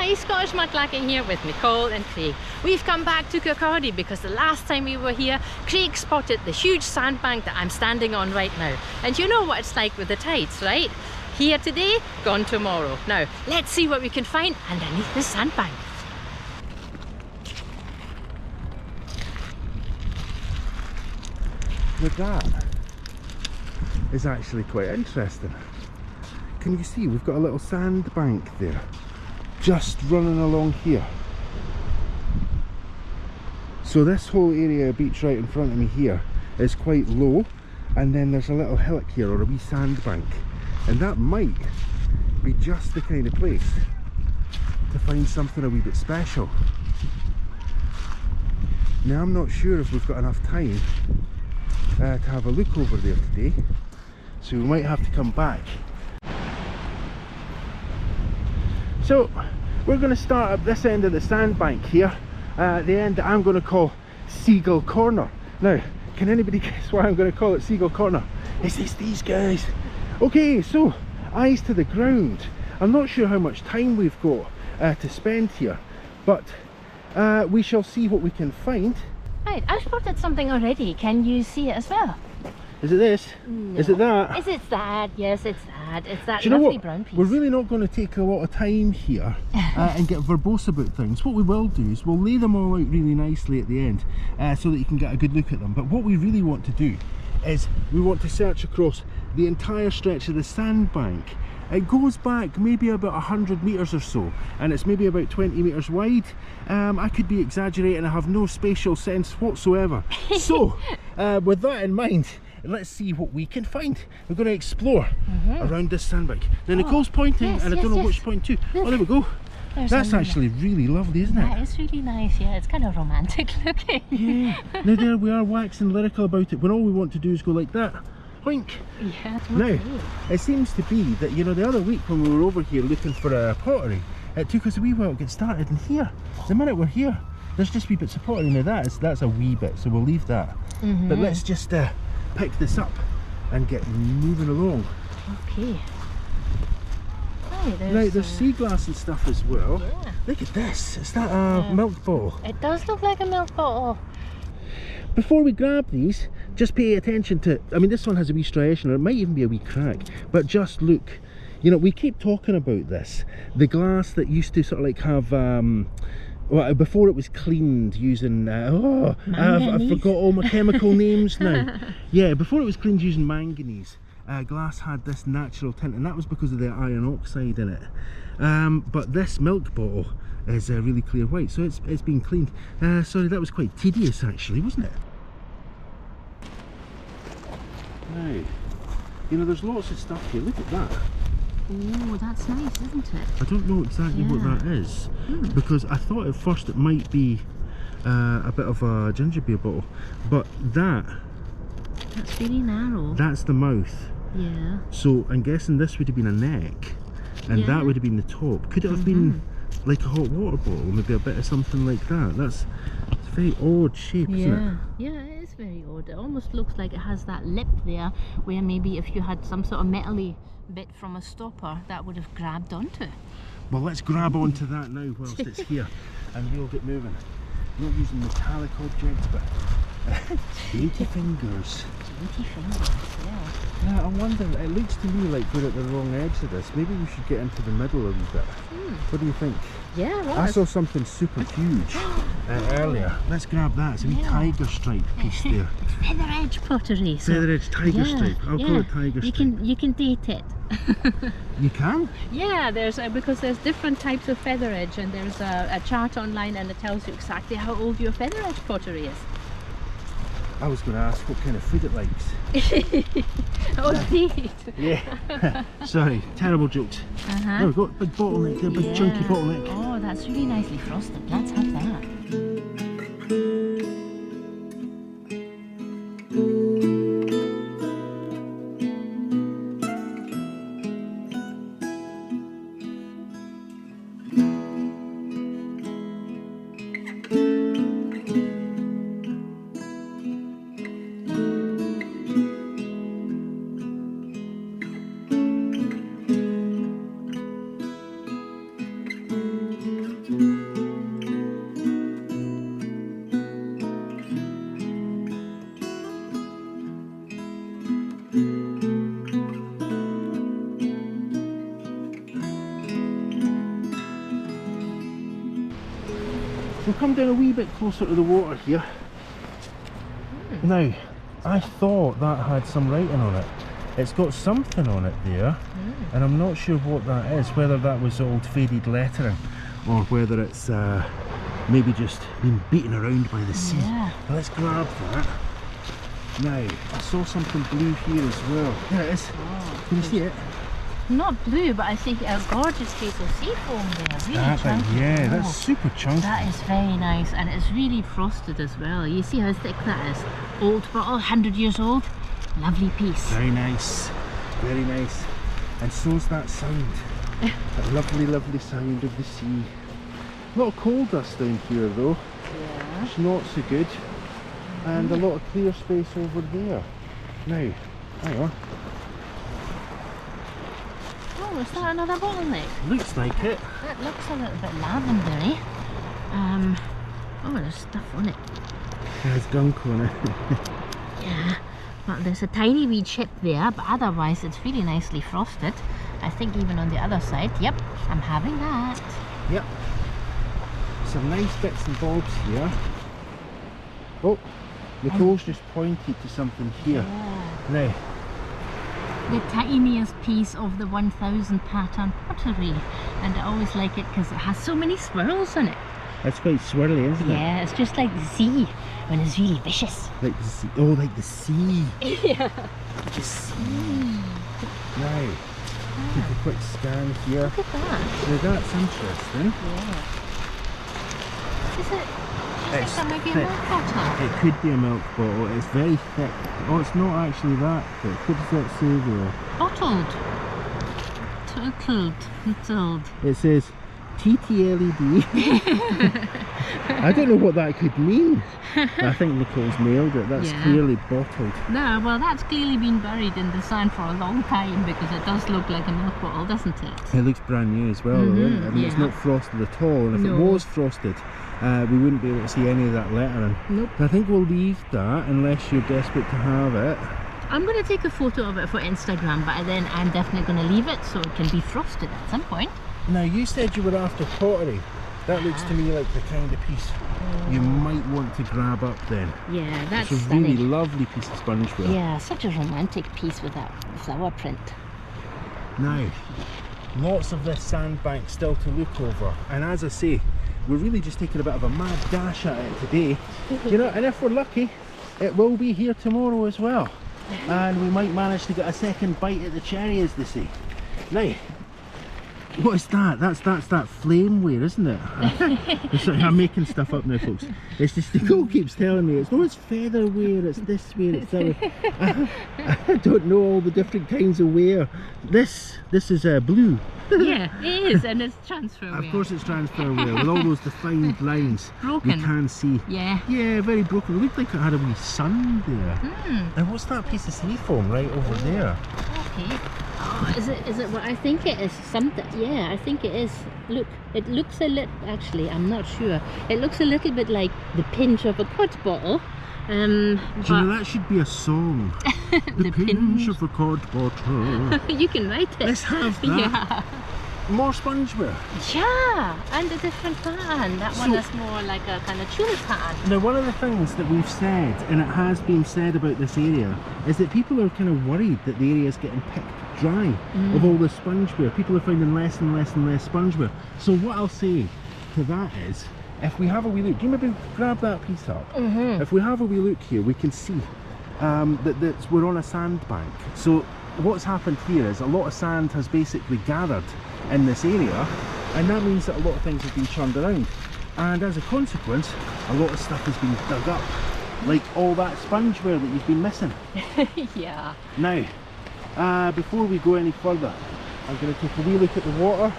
Hi, Scottish Mudlarking here with Nicole and Craig. We've come back to Kirkcaldy because the last time we were here, Craig spotted the huge sandbank that I'm standing on right now. And you know what it's like with the tides, right? Here today, gone tomorrow. Now, let's see what we can find underneath this sandbank. Now that is actually quite interesting. Can you see we've got a little sandbank there just running along here. So this whole area of beach right in front of me here is quite low, and then there's a little hillock here or a wee sandbank, and that might be just the kind of place to find something a wee bit special. Now I'm not sure if we've got enough time to have a look over there today, so we might have to come back. So we're going to start at this end of the sandbank here, the end that I'm going to call Seagull Corner. Now, can anybody guess why I'm going to call it Seagull Corner? It's these guys. Okay, so eyes to the ground. I'm not sure how much time we've got to spend here, but we shall see what we can find. Right, I've spotted something already. Can you see it as well? Is it this? No. Is it that? Is it that? Yes, it's that. It's that Do you know lovely what? brown piece. We're really not going to take a lot of time here and get verbose about things. What we will do is we'll lay them all out really nicely at the end so that you can get a good look at them. But what we really want to do is we want to search across the entire stretch of the sandbank. It goes back maybe about 100 metres or so, and it's maybe about 20 metres wide. I could be exaggerating, I have no spatial sense whatsoever. So, with that in mind, let's see what we can find. We're going to explore around this sandbank. Now Nicole's pointing, and I don't know which point to. Oh, there we go. That's actually really lovely, isn't it? That is really nice, yeah. It's kind of romantic looking. Yeah. Now there we are waxing lyrical about it when all we want to do is go like that. Boink. Yeah. Now, it seems to be that, you know, the other week when we were over here looking for a pottery, it took us a wee while to get started, and here, the minute we're here, there's just wee bits of pottery. Now that's a wee bit, so we'll leave that. But let's just pick this up and get moving along. Okay. Right, there's sea glass and stuff as well. Yeah. Look at this. Is that a milk bottle? It does look like a milk bottle. Before we grab these, just pay attention to, I mean, this one has a wee striation, or it might even be a wee crack, but just look. You know, we keep talking about this. The glass that used to sort of like have, well, before it was cleaned using, I forgot all my chemical names now. Yeah, before it was cleaned using manganese, glass had this natural tint, and that was because of the iron oxide in it. But this milk bottle is really clear white, so it's been cleaned. Sorry, that was quite tedious actually, wasn't it? Now, you know, there's lots of stuff here. Look at that. Oh, that's nice, isn't it? I don't know exactly what that is, because I thought at first it might be a bit of a ginger beer bottle, but that's really narrow. That's the mouth. Yeah. So I'm guessing this would have been a neck, and that would have been the top. Could it have been like a hot water bottle, maybe a bit of something like that? It's a very odd shape, isn't it? Yeah, it is very odd. It almost looks like it has that lip there, where maybe if you had some sort of metally bit from a stopper, that would have grabbed onto. Well, let's grab onto that now whilst it's here, and we'll get moving. Not using metallic objects, but dainty fingers. Dainty fingers, yeah. Yeah, I wonder, it looks to me like we're at the wrong edge of this. Maybe we should get into the middle a wee bit. What do you think? Yeah, well, I saw something super huge earlier. Let's grab that. It's a wee tiger stripe piece there. It's feather edge pottery. So feather edge tiger stripe. I'll call it tiger stripe. You can date it. You can? Yeah, there's because there's different types of feather edge, and there's a chart online, and it tells you exactly how old your feather edge pottery is. I was going to ask what kind of food it likes. Oh, indeed. Yeah. Sorry, terrible jokes. There we go, big bottleneck there, big chunky bottleneck. Oh, that's really nicely frosted. Let's have that. come down a wee bit closer to the water here. Now, I thought that had some writing on it. It's got something on it there, and I'm not sure what that is, whether that was old faded lettering or whether it's maybe just been beaten around by the sea. Yeah. Let's grab that. Now, I saw something blue here as well. There it is. Can you see it? Not blue, but I think a gorgeous piece of seafoam there. Really chunky. Yeah, that's super chunky. That is very nice, and it's really frosted as well. You see how thick that is? Old bottle, 100 years old. Lovely piece. Very nice. Very nice. And so's that sound. That lovely, lovely sound of the sea. A lot of coal dust down here though. Yeah. It's not so good. And a lot of clear space over there. Now, hang on. Oh, is that another bottleneck? Looks like it. That looks a little bit lavendery. Oh, there's stuff on it. There's gunk on it. Yeah. Well, there's a tiny wee chip there, but otherwise it's really nicely frosted. I think even on the other side. Yep, I'm having that. Yep. Some nice bits and bobs here. Oh, Nicole's just pointed to something here. Yeah. Now, The tiniest piece of the 1000 pattern pottery, and I always like it because it has so many swirls on it. that's quite swirly, isn't it? Yeah, it's just like the sea when it's really vicious. Like the sea. Oh, like the sea. Yeah. The sea. Now, take a quick scan here. Look at that. Now that's interesting. Yeah. Is it? It's That might be a thick. milk bottle. It could be a milk bottle. It's very thick. Oh, it's not actually that thick. What does that say there? Bottled. Totaled. It says TTLED. I don't know what that could mean. I think Nicole's nailed it. That's Yeah. clearly bottled. No, well that's clearly been buried in the sand for a long time because it does look like a milk bottle, doesn't it? It looks brand new as well, though, isn't it? I mean, it's yeah. not frosted at all, and if No. it was frosted, we wouldn't be able to see any of that lettering. Nope. I think we'll leave that unless you're desperate to have it. I'm going to take a photo of it for Instagram, but then I'm definitely going to leave it so it can be frosted at some point. Now, you said you were after pottery. That looks to me like the kind of piece you might want to grab up then. Yeah, that's It's a stunning. really lovely piece of spongeware. Yeah, such a romantic piece with that flower print. Now, lots of this sandbank still to look over, and as I say, we're really just taking a bit of a mad dash at it today. You know, and if we're lucky, it will be here tomorrow as well, and we might manage to get a second bite at the cherry, as they say. Now, what is that? That's that flameware, isn't it? I'm making stuff up now, folks. It's just Nicole keeps telling me it's featherware, it's this ware, it's that ware. I don't know all the different kinds of ware. This is blue. Yeah, it is, and it's transfer Of wear. course it's transfer ware with all those defined lines. Broken. You can see. Yeah. Yeah, very broken. It looked like it had a wee sun there. And what's that piece of seafoam right over there? Okay. Oh, is it what I think it is? Something. Yeah, I think it is. Look, it looks a little. Actually, I'm not sure. It looks a little bit like the pinch of a cod bottle. Do you know, that should be a song. The pinch of a cod bottle. You can write it. Let's have that. Yeah. More spongeware. Yeah, and a different pattern. That one So- is more like a kind of tulip pattern. Now, one of the things that we've said, and it has been said about this area, is that people are kind of worried that the area is getting picked dry of all the spongeware. People are finding less and less and less spongeware. So what I'll say to that is, if we have a wee look, do you maybe grab that piece up? If we have a wee look here, we can see that we're on a sandbank. So what's happened here is a lot of sand has basically gathered in this area, and that means that a lot of things have been churned around, and as a consequence a lot of stuff has been dug up, like all that spongeware that you've been missing. Yeah. Now, before we go any further, I'm going to take a wee look at the water,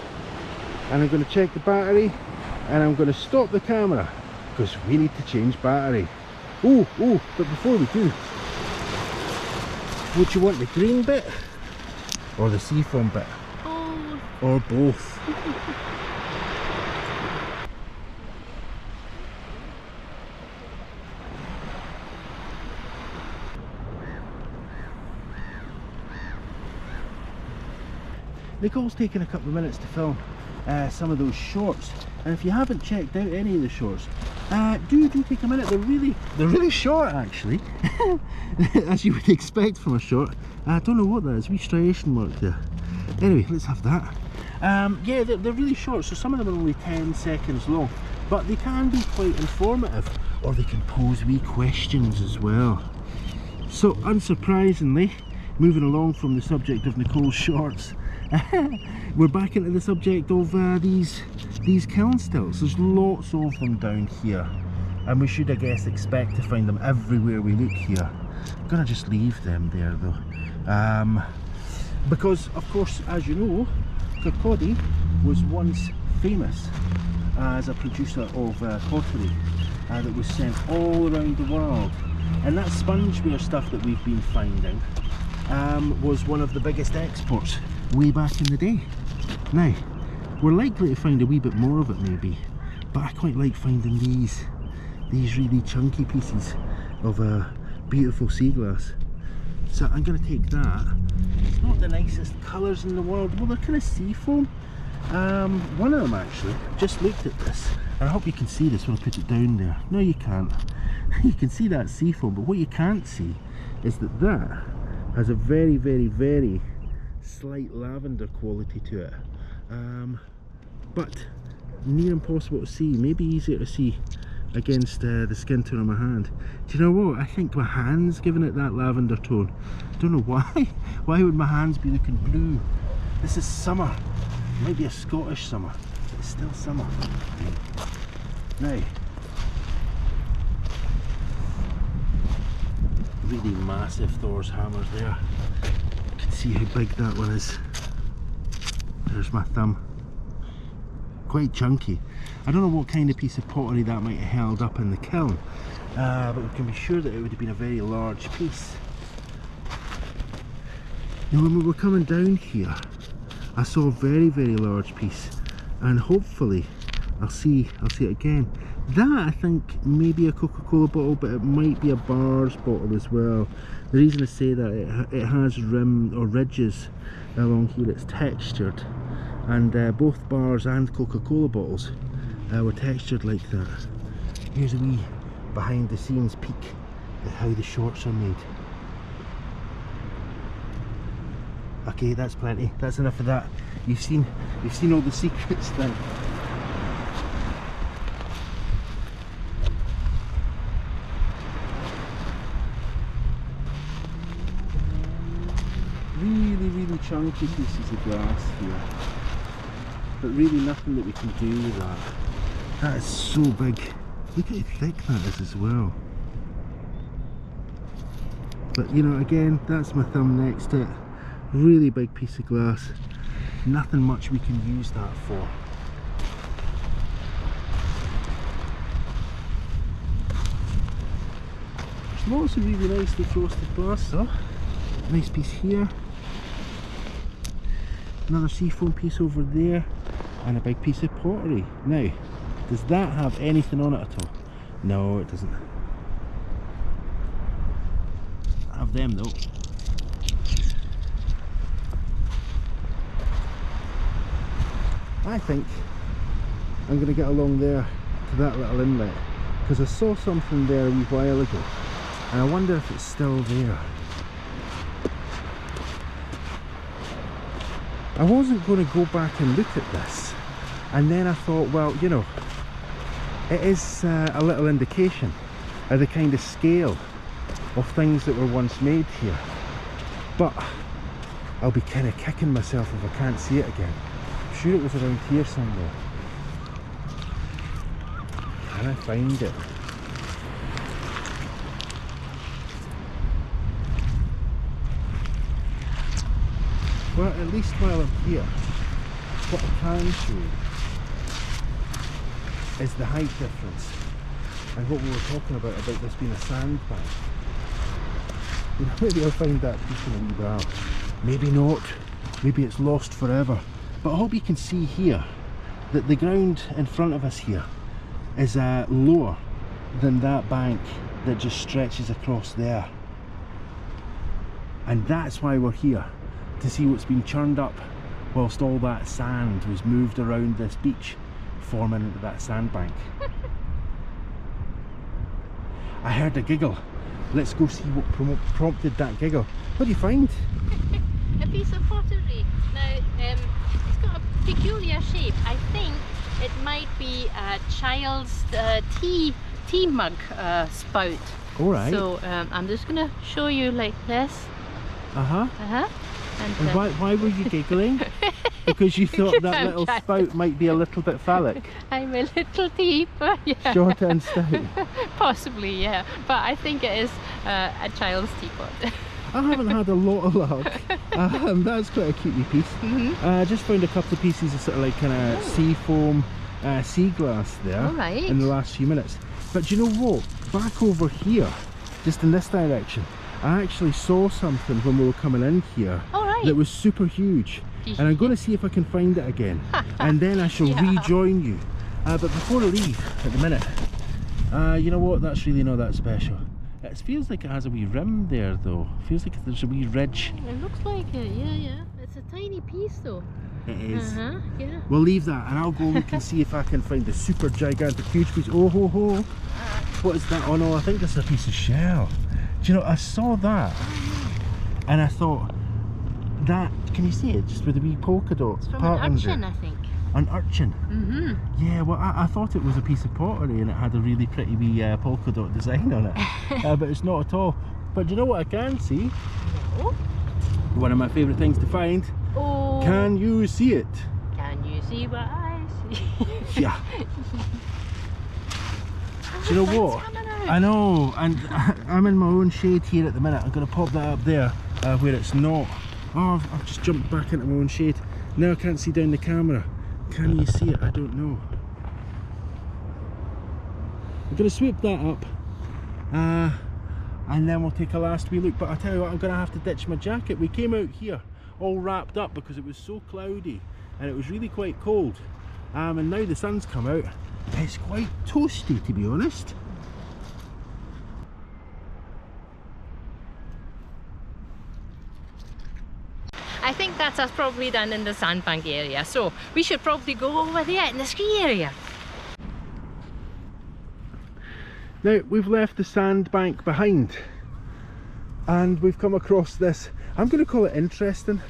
and I'm going to check the battery, and I'm going to stop the camera because we need to change battery. Oh, but before we do, would you want the green bit or the seafoam bit? Oh. Or both? Nicole's taken a couple of minutes to film some of those shorts, and if you haven't checked out any of the shorts, do take a minute. They're really short actually, as you would expect from a short. I don't know what that is, wee striation mark there. Anyway, let's have that. Yeah, they're really short, so some of them are only 10 seconds long, but they can be quite informative, or they can pose wee questions as well. So unsurprisingly, moving along from the subject of Nicole's shorts, we're back into the subject of these kiln stilts. There's lots of them down here, and we should, I guess, expect to find them everywhere we look here. I'm gonna just leave them there though, because of course, as you know, Kirkcaldy was once famous as a producer of pottery that was sent all around the world, and that spongeware stuff that we've been finding was one of the biggest exports way back in the day. Now, we're likely to find a wee bit more of it maybe, but I quite like finding these really chunky pieces of beautiful sea glass. So I'm going to take that. It's not the nicest colours in the world. Well, they're kind of seafoam. One of them actually, just looked at this, and I hope you can see this when I put it down there. No, you can't. You can see that seafoam, but what you can't see is that that has a very, very, very slight lavender quality to it. But near impossible to see, maybe easier to see against the skin tone of my hand. Do you know what? I think my hand's giving it that lavender tone. I don't know why. Why would my hands be looking blue? This is summer. It might be a Scottish summer, but it's still summer. Now, really massive Thor's hammers there. You can see how big that one is. There's my thumb. Quite chunky. I don't know what kind of piece of pottery that might have held up in the kiln, but we can be sure that it would have been a very large piece. Now when we were coming down here, I saw a very, very large piece, and hopefully I'll see it again. That, I think, may be a Coca-Cola bottle, but it might be a Bars bottle as well. The reason I say that, it has rim or ridges along here. It's textured, and both Bars and Coca-Cola bottles were textured like that. Here's a wee behind the scenes peek at how the shorts are made. Okay, that's plenty. That's enough of that. You've seen all the secrets then. Really chunky pieces of glass here, but really nothing that we can do with that. That is so big. Look at how thick that is as well. But you know, again, that's my thumb next to it. Really big piece of glass. Nothing much we can use that for. There's lots of really nicely frosted glass though. Nice piece here. Another seafoam piece over there, and a big piece of pottery. Now, does that have anything on it at all? No, it doesn't. I have them though. I think I'm going to get along there to that little inlet, because I saw something there a wee while ago, and I wonder if it's still there. I wasn't going to go back and look at this, and then I thought, well, you know, it is a little indication of the kind of scale of things that were once made here, but I'll be kind of kicking myself if I can't see it again. I'm sure it was around here somewhere. Can I find it? Well, at least while I'm here, what I can show you is the height difference, and what we were talking about this being a sandbank. You know, maybe I'll find that piece in a wee while. Maybe not. Maybe it's lost forever. But I hope you can see here that the ground in front of us here is lower than that bank that just stretches across there. And that's why we're here, to see what's been churned up whilst all that sand was moved around this beach, forming into that sandbank. I heard a giggle. Let's go see what prompted that giggle. What do you find? A piece of pottery. Now, it's got a peculiar shape. I think it might be a child's tea mug spout. All right. So I'm just gonna show you like this. And why were you giggling? Because you thought that little spout might be a little bit phallic. I'm a little deep. Yeah. Short and stout. Possibly, yeah. But I think it is a child's teapot. I haven't had a lot of luck. That's quite a cutie piece. I just found a couple of pieces of sort of like kind of sea foam, sea glass there in the last few minutes. But do you know what? Back over here, just in this direction, I actually saw something when we were coming in here that was super huge. And I'm going to see if I can find it again. And then I shall rejoin you. But before I leave at the minute, you know what? That's really not that special. It feels like it has a wee rim there though. Feels like there's a wee ridge. It looks like it, yeah. It's a tiny piece though. It is. Yeah. We'll leave that and I'll go look and see if I can find the super gigantic huge piece. Oh ho ho! What is that? Oh no, I think this is a piece of shell. Do you know, I saw that and I thought, that, can you see it? Just with a wee polka dot It's from an urchin, I think. An urchin? Yeah, well I thought it was a piece of pottery and it had a really pretty wee polka dot design on it. But it's not at all. But do you know what I can see? No. One of my favourite things to find. Oh. Can you see it? Can you see what I see? Yeah. Do you know what? I know, and I'm in my own shade here at the minute. I'm going to pop that up there where it's not. Oh, I've just jumped back into my own shade. Now I can't see down the camera. Can you see it? I don't know. I'm going to sweep that up and then we'll take a last wee look. But I tell you what, I'm going to have to ditch my jacket. We came out here all wrapped up because it was so cloudy and it was really quite cold. And now the sun's come out. It's quite toasty, to be honest. I think that's us probably done in the sandbank area, so we should probably go over there in the ski area. Now we've left the sandbank behind and we've come across this, I'm going to call it interesting.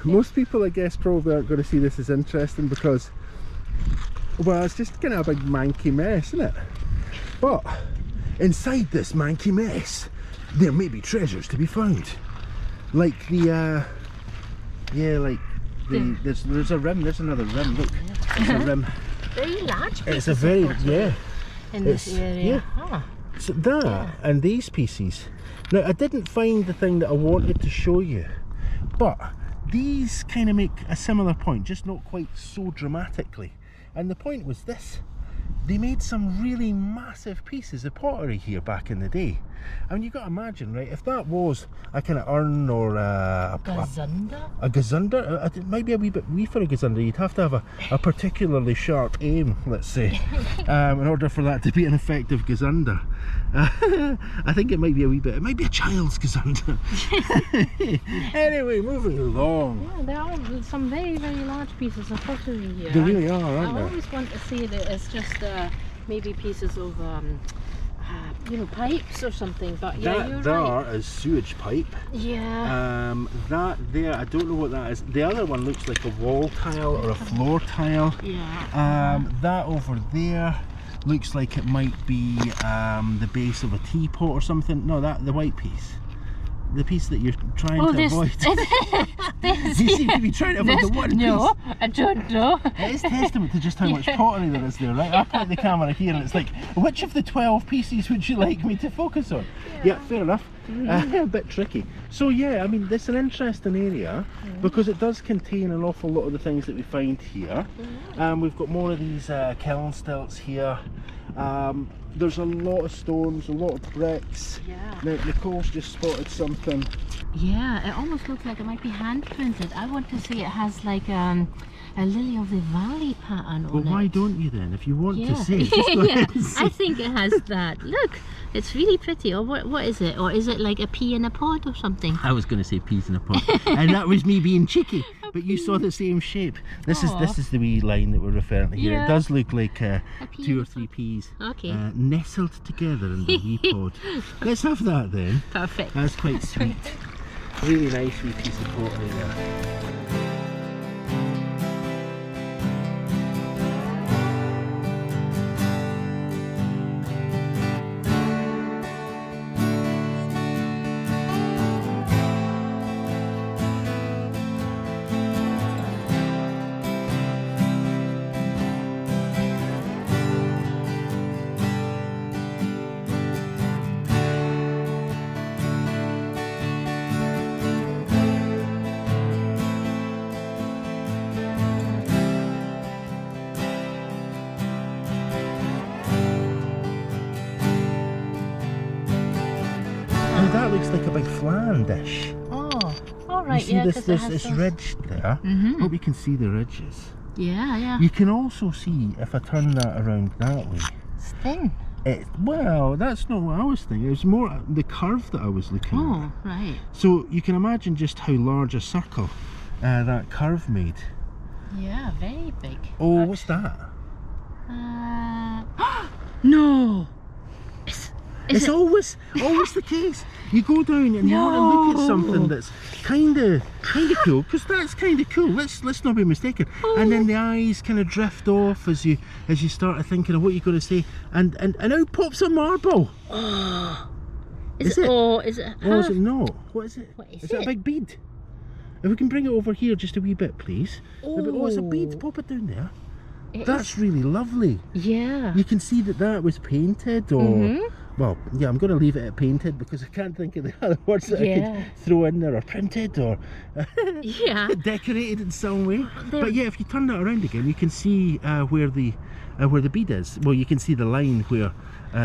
Most people I guess probably aren't going to see this as interesting because, well, it's just kind of a big manky mess, isn't it? But inside this manky mess there may be treasures to be found. Like the there's a rim, there's another rim, look, there's a rim. Very large pieces. It's a very, in this area. So that and these pieces. Now I didn't find the thing that I wanted to show you, but these kind of make a similar point, just not quite so dramatically. And the point was this: they made some really massive pieces of pottery here back in the day. I mean, you got to imagine, right, if that was a kind of urn or a gazunder, it might be a wee bit wee for a gazunder. You'd have to have a particularly sharp aim, let's say, in order for that to be an effective gazunder. I think it might be a wee bit, it might be a child's gazunder. Anyway, moving along. Yeah, there are some very, very large pieces of pottery here. There really are, aren't there? I always want to say that it's just maybe pieces of you know, pipes or something, but yeah, you're right. That is sewage pipe. Yeah. That there, I don't know what that is. The other one looks like a wall tile or a floor tile. Yeah. That over there looks like it might be the base of a teapot or something. No, the white piece. The piece that you're trying to avoid. You seem to be trying to avoid the one piece. No, I don't know. It is testament to just how much pottery there is there, right? I point the camera here and it's like, which of the 12 pieces would you like me to focus on? Yeah, fair enough. A bit tricky. So yeah, I mean, it's an interesting area because it does contain an awful lot of the things that we find here. We've got more of these kiln stilts here. there's a lot of stones, a lot of bricks. Yeah. Now Nicole's just spotted something. Yeah, it almost looks like it might be hand printed. I want to say it has like a lily of the valley pattern on Well, it. why don't you then? If you want Yeah. to see, just go ahead and see. I think it has that. Look, it's really pretty. Or what is it? Or is it like a pea in a pod or something? I was going to say peas in a pot, and that was me being cheeky. But you saw the same shape. This is the wee line that we're referring to here. Yeah. It does look like pea 2 in or a 3 peas Okay. nestled together in the wee pod. Let's have that then. Perfect. That's quite sweet. Really nice wee piece of pottery there. Now that looks like a big flan dish. Oh, all right. You see Yeah, this, 'cause it has it's those- ridged there. Hope you can see the ridges. Yeah, yeah. You can also see, if I turn that around that way, It's thin. well, that's not what I was thinking. It was more the curve that I was looking at. Oh, right. So you can imagine just how large a circle that curve made. Yeah, very big. Oh, what's that? No. Is It's it? always the case. You go down and you want to look at something that's kind of cool, because that's kind of cool. Let's not be mistaken. And then the eyes kind of drift off as you start thinking of what you're going to say, and out pops a marble. Is it? it? Oh, is it? Or is it not? What is it? What is it a it? big bead? If we can bring it over here just a wee bit, please. Oh, it's a bead. Oh. Pop it down there. It That's is- really lovely. Yeah. You can see that was painted, or well, yeah, I'm going to leave it at painted because I can't think of the other words that I Yeah. could throw in there, or printed, or Yeah. decorated in some way. They're- But yeah, if you turn that around again, you can see where the bead is. Well, you can see the line where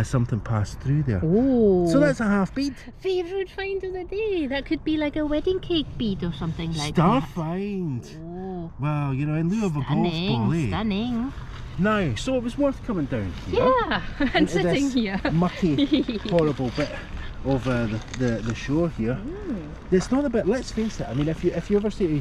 something passed through there. Oh. So that's a half bead. Favourite find of the day. That could be like a wedding cake bead or something like Star that. find. Oh. Wow, you know, in lieu of a golf Stunning, ball, eh? stunning. Now, so it was worth coming down here. Yeah, and into sitting this here. mucky, horrible bit of the shore here. It's not a bit. Let's face it. I mean, if you ever say, do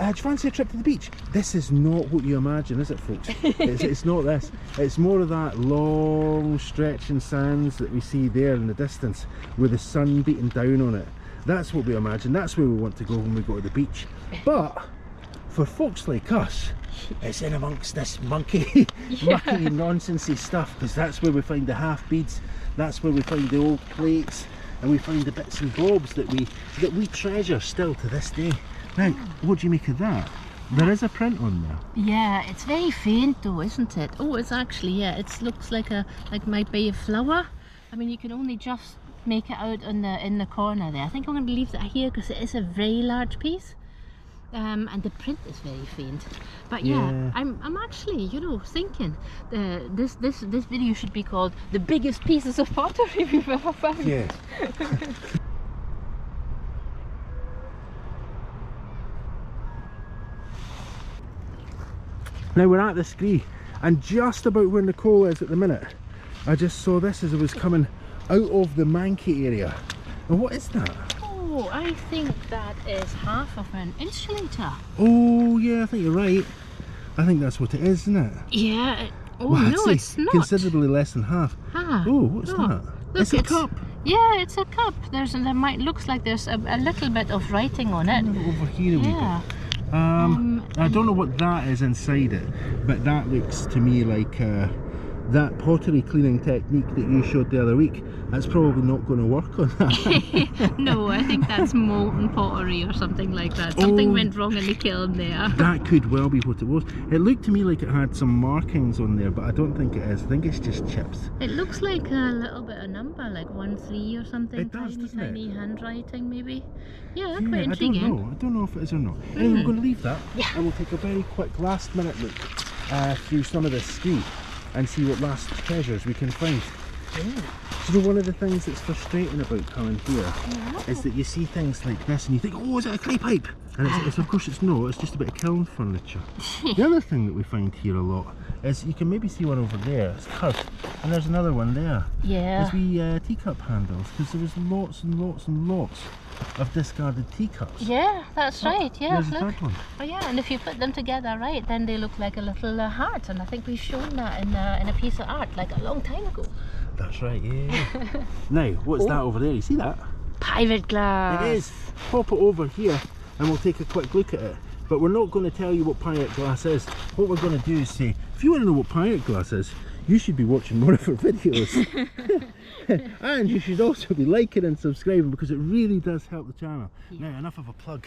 you fancy a trip to the beach? This is not what you imagine, is it, folks? It's not this. It's more of that long stretching sands that we see there in the distance, with the sun beating down on it. That's what we imagine. That's where we want to go when we go to the beach. But for folks like us, it's in amongst this mucky nonsensey stuff, because that's where we find the half beads, that's where we find the old plates, and we find the bits and bobs that we treasure still to this day. Now, what do you make of that? There is a print on there. Yeah, it's very faint though, isn't it? Oh, it's actually, yeah, it looks like might be a flower. I mean, you can only just make it out in the corner there. I think I'm going to leave that here because it is a very large piece. And the print is very faint, but yeah. I'm actually, you know, thinking this video should be called "The Biggest Pieces of Pottery We've Ever Found." Yeah. Now we're at the scree, and just about where Nicole is at the minute, I just saw this as I was coming out of the Manky area. And what is that? Oh, I think that is half of an insulator. Oh yeah, I think you're right. I think that's what it is, isn't it? Yeah. Oh Well, I'd no, say it's not. considerably less than half. Ah, Oh, what's no. that? Look, It's a cup. Yeah, it's a cup. Looks like there's a little bit of writing on it. Over here a wee Yeah. bit. I don't know what that is inside it, but that looks to me like that pottery cleaning technique that you showed the other week. That's probably not going to work on that. No, I think that's molten pottery or something like that. Something Oh. went wrong in the kiln there. That could well be what it was. It looked to me like it had some markings on there, but I don't think it is. I think it's just chips. It looks like a little bit of number, like 1-3 or something. It does, doesn't it? Tiny handwriting, maybe. Yeah, Yeah, quite intriguing. I don't know if it is or not. Anyway, we're going to leave that, and we'll take a very quick last minute look through some of this scree and see what last treasures we can find. So one of the things that's frustrating about coming here is that you see things like this and you think, oh, is it a clay pipe? And it's of course it's not, it's just a bit of kiln furniture. The other thing that we find here a lot is you can maybe see one over there, it's curved, and there's another one there. Yeah. There's wee teacup handles, because there was lots and lots and lots of discarded teacups. Yeah, that's right. Yeah, There's a look. third one. Oh yeah, and if you put them together, right, then they look like a little heart. And I think we've shown that in a piece of art like a long time ago. That's right, yeah. Now, what's that over there? You see that? Pirate glass. It is. Pop it over here and we'll take a quick look at it. But we're not going to tell you what pirate glass is. What we're going to do is say, if you want to know what pirate glass is, you should be watching more of our videos. And you should also be liking and subscribing, because it really does help the channel. Yeah. Now, enough of a plug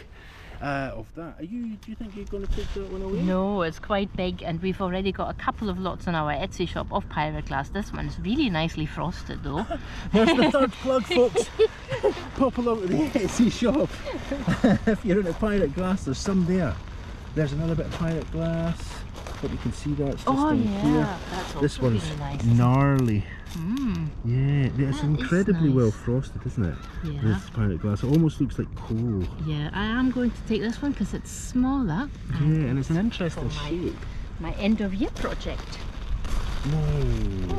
of that. Do you think you're going to take that one away? No, it's quite big, and we've already got a couple of lots in our Etsy shop of pirate glass. This one's really nicely frosted though. There's the third plug, folks. Pop along to the Etsy shop. If you're into pirate glass, there's some there. There's another bit of pirate glass. Hope you can see that. It's just down here. That's also This one's really nice. gnarly. Mm. Yeah, it's That incredibly is nice. well frosted, isn't it? Yeah. This pirate glass. It almost looks like coal. Yeah, I am going to take this one because it's smaller. Yeah, and it's an interesting for shape. my end of year project. No.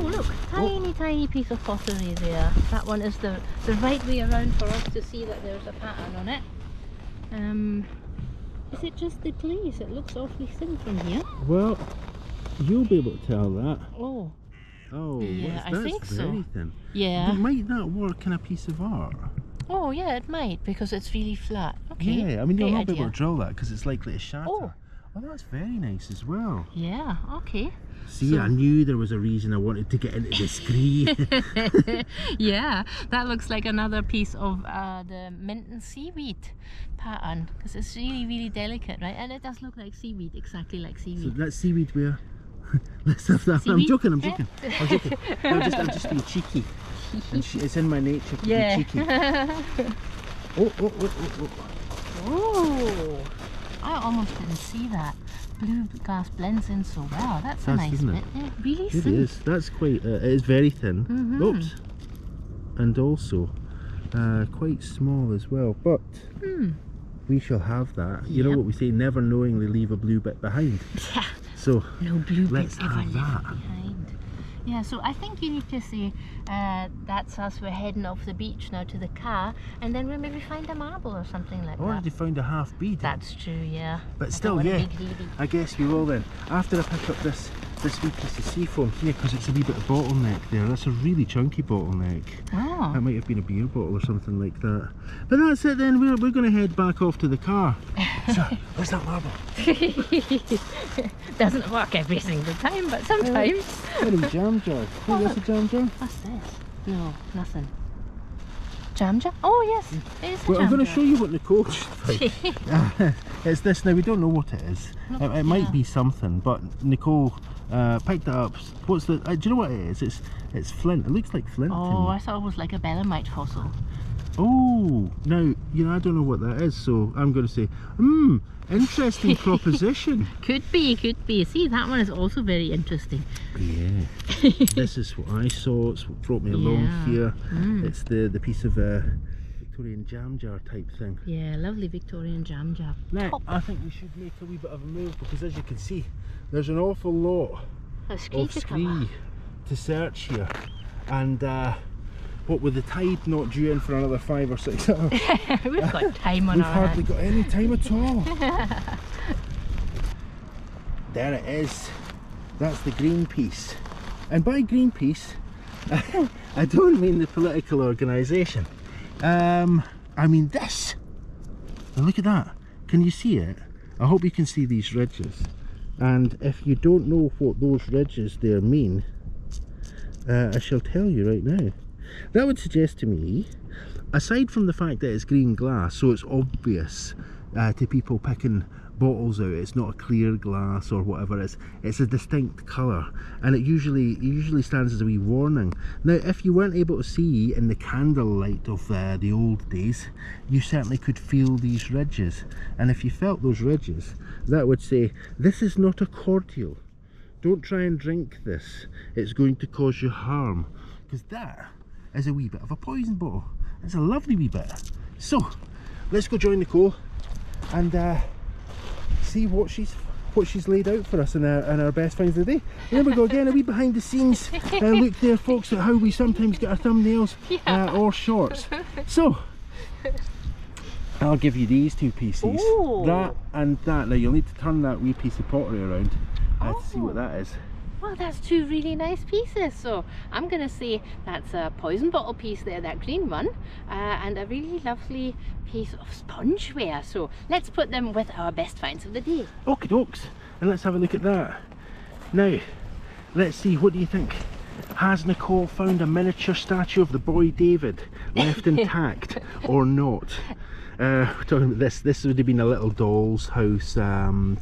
Oh look, tiny piece of pottery there. That one is the right way around for us to see that there's a pattern on it. Is it just the glaze? It looks awfully thin from here. Well, you'll be able to tell that. Oh. Oh, Yeah, I that's think so. very thin. Yeah. But might that work in a piece of art? Oh yeah, it might, because it's really flat. Okay. Yeah, I mean you'll great not be able idea. to drill that because it's likely to shatter. Oh. Oh, that's very nice as well. Yeah, okay. See, So- I knew there was a reason I wanted to get into the scree. Yeah, that looks like another piece of the mint and seaweed pattern, because it's really delicate, right? And it does look like seaweed, exactly like So seaweed. that's seaweed ware. Let's have that. I'm Seaweed? joking. I'm Yeah. joking. I'm just being cheeky. And it's in my nature to Yeah. be cheeky. Oh. Oh, I almost didn't see that. Blue glass blends in so well. That's a Does, nice doesn't bit. it? Yeah, really It thin. is. That's quite. It is very thin. Mhm. Oops. And also quite small as well. But we shall have that. You know Yep. what we say? Never knowingly leave a blue bit behind. Yeah. So No blue let's bit ever have left that. behind. Yeah, so I think you need to say that's us, we're heading off the beach now to the car, and then we'll maybe find a marble or something like I that. already found a half bead. That's true, yeah. But I still, don't wanna yeah, be greedy. I guess we will then. After I pick up this wee piece of seafoam here, because it's a wee bit of bottleneck there. That's a really chunky bottleneck. Oh. That might have been a beer bottle or something like that. But that's it then, we're going to head back off to the car. So, where's that marble? Doesn't work every single time, but sometimes. What a jam jar. Think that's a jam jar? What's this? No, nothing. Jam jar? Oh yes, it is a Well, I'm jam going to jar. show you what Nicole just found. It's this now, we don't know what it is. It might yeah. be something, but Nicole picked it up. What's the, do you know what it is? It's flint. It looks like flint to Oh, me. I thought it was like a belemite fossil. Oh, now, you know, I don't know what that is, so I'm going to say, interesting proposition. Could be, could be. See, that one is also very interesting. Yeah, this is what I saw. It's what brought me along Yeah. here. Mm. It's the piece of Victorian jam jar type thing. Yeah, lovely Victorian jam jar. Now, Top. I think we should make a wee bit of a move, because as you can see, there's an awful lot A scree of to cover. scree to search here. And what with the tide not due in for another 5 or 6 hours, We've got time on we've our hardly hands. got any time at all. There it is. That's the green piece. And by green piece, I don't mean the political organisation. I mean this. And look at that. Can you see it? I hope you can see these ridges. And if you don't know what those ridges there mean, I shall tell you right now. That would suggest to me, aside from the fact that it's green glass, so it's obvious to people picking bottles out, it's not a clear glass or whatever, it's a distinct colour, and it usually stands as a wee warning. Now, if you weren't able to see in the candlelight of the old days, you certainly could feel these ridges, and if you felt those ridges, that would say, this is not a cordial. Don't try and drink this, it's going to cause you harm. because that is a wee bit of a poison bottle. It's a lovely wee bit. So let's go join Nicole and see what she's laid out for us in our best finds of the day. There we go again, a wee behind the scenes look there, folks, at how we sometimes get our thumbnails or shorts. So I'll give you these two pieces. Ooh. That and that. Now you'll need to turn that wee piece of pottery around to see what that is. Well, that's two really nice pieces. So I'm going to say that's a poison bottle piece there, that green one, and a really lovely piece of spongeware. So let's put them with our best finds of the day. Okie dokes, and let's have a look at that. Now, let's see, what do you think? Has Nicole found a miniature statue of the boy David left intact or not? We're talking about this would have been a little doll's house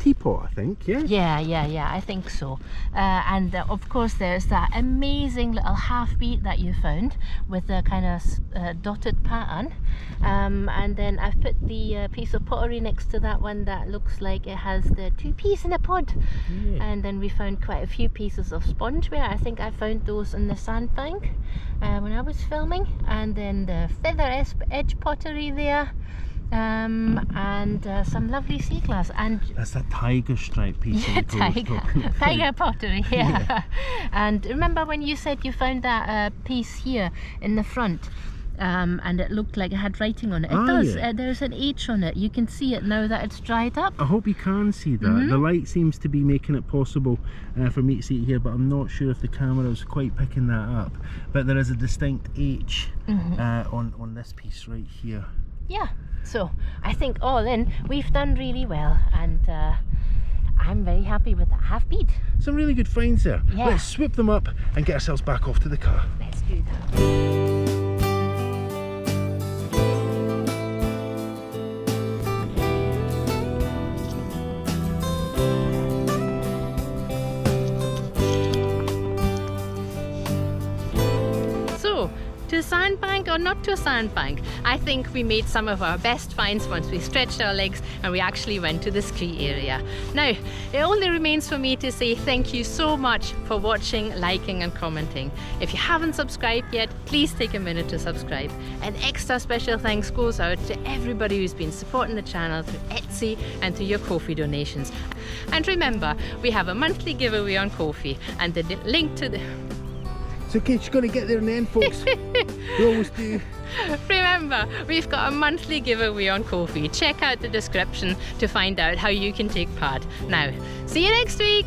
teapot, I think, yeah? Yeah, I think so. And of course there's that amazing little half beat that you found with a kind of dotted pattern. And then I've put the piece of pottery next to that one that looks like it has the two peas in a pod. Yeah. And then we found quite a few pieces of spongeware. I think I found those in the sandbank when I was filming. And then the feather edge pottery there. And some lovely sea glass, and that's that tiger stripe piece. Yeah, tiger pottery. Yeah. And remember when you said you found that piece here in the front, and it looked like it had writing on it. It does. Yeah. There's an H on it. You can see it now that it's dried up. I hope you can see that. The light seems to be making it possible for me to see it here, but I'm not sure if the camera is quite picking that up. But there is a distinct H on this piece right here. Yeah, so I think all in we've done really well, and I'm very happy with that half beat. Some really good finds there. Yeah. Let's swoop them up and get ourselves back off to the car. Let's do that. To sandbank or not to sandbank, I think we made some of our best finds once we stretched our legs and we actually went to the ski area. Now, it only remains for me to say thank you so much for watching, liking and commenting. If you haven't subscribed yet, please take a minute to subscribe. An extra special thanks goes out to everybody who's been supporting the channel through Etsy and through your Ko-fi donations. And remember, we have a monthly giveaway on Ko-fi, and the link to the... It's okay, she's going to get there in the end, folks. We always do. Remember, we've got a monthly giveaway on Ko-fi. Check out the description to find out how you can take part. Now, see you next week.